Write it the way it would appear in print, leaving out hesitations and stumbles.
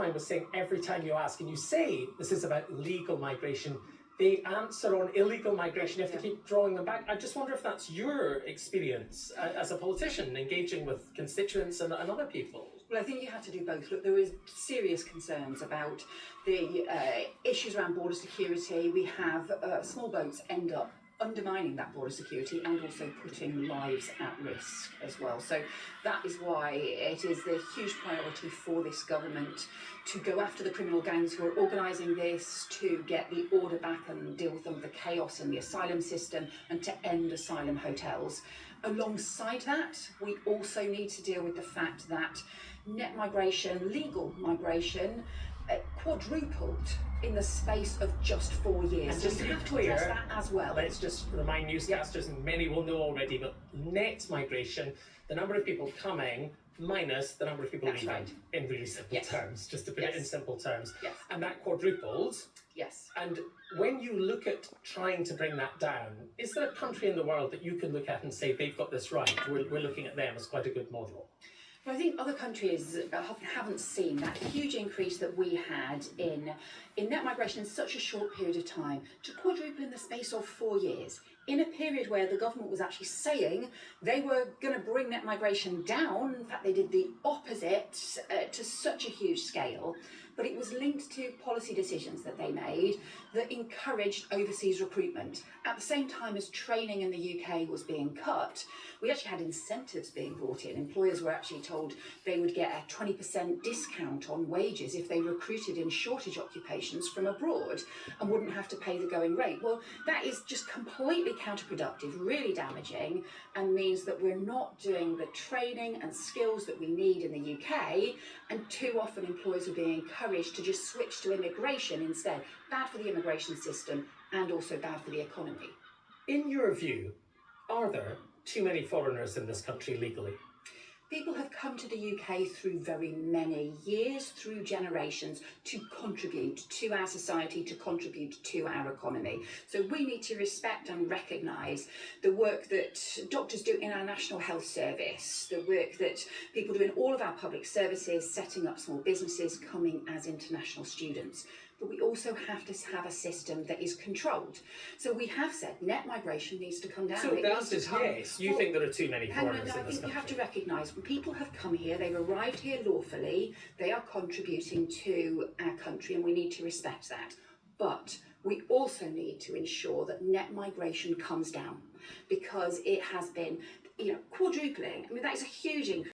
mine was saying every time you ask and you say this is about legal migration, they answer on illegal migration. You have to keep drawing them back. I just wonder if that's your experience as a politician, engaging with constituents and other people. Well, I think you have to do both. Look, there is serious concerns about the issues around border security. We have small boats end up undermining that border security and also putting lives at risk as well. So that is why it is the huge priority for this government to go after the criminal gangs who are organising this, to get the order back and deal with some of the chaos in the asylum system, and to end asylum hotels. Alongside that, we also need to deal with the fact that net migration, legal migration, quadrupled in the space of just 4 years. And just so to we be have clear, to address that as well. Let's just remind newscasters, and many will know already, but net migration, the number of people coming minus the number of people leaving, right. in really simple terms, just to put it in simple terms. Yes. And that quadrupled. Yes. And when you look at trying to bring that down, is there a country in the world that you can look at and say they've got this right? We're looking at them as quite a good model. Well, I think other countries haven't seen that huge increase that we had in net migration in such a short period of time, to quadruple in the space of 4 years, in a period where the government was actually saying they were going to bring net migration down. In fact, they did the opposite to such a huge scale. But it was linked to policy decisions that they made that encouraged overseas recruitment. At the same time as training in the UK was being cut, we actually had incentives being brought in. Employers were actually told they would get a 20% discount on wages if they recruited in shortage occupations from abroad and wouldn't have to pay the going rate. Well, that is just completely counterproductive, really damaging, and means that we're not doing the training and skills that we need in the UK, and too often employers are being encouraged to just switch to immigration instead. Bad for the immigration system and also bad for the economy. In your view, are there too many foreigners in this country legally? People have come to the UK through very many years, through generations, to contribute to our society, to contribute to our economy. So we need to respect and recognise the work that doctors do in our National Health Service, the work that people do in all of our public services, setting up small businesses, coming as international students. But we also have to have a system that is controlled. So we have said net migration needs to come down. So the answer is yes. You think there are too many foreigners in this country? I think you have to recognise when people have come here, they've arrived here lawfully, they are contributing to our country, and we need to respect that. But we also need to ensure that net migration comes down, because it has been, quadrupling. I mean, that is a huge increase.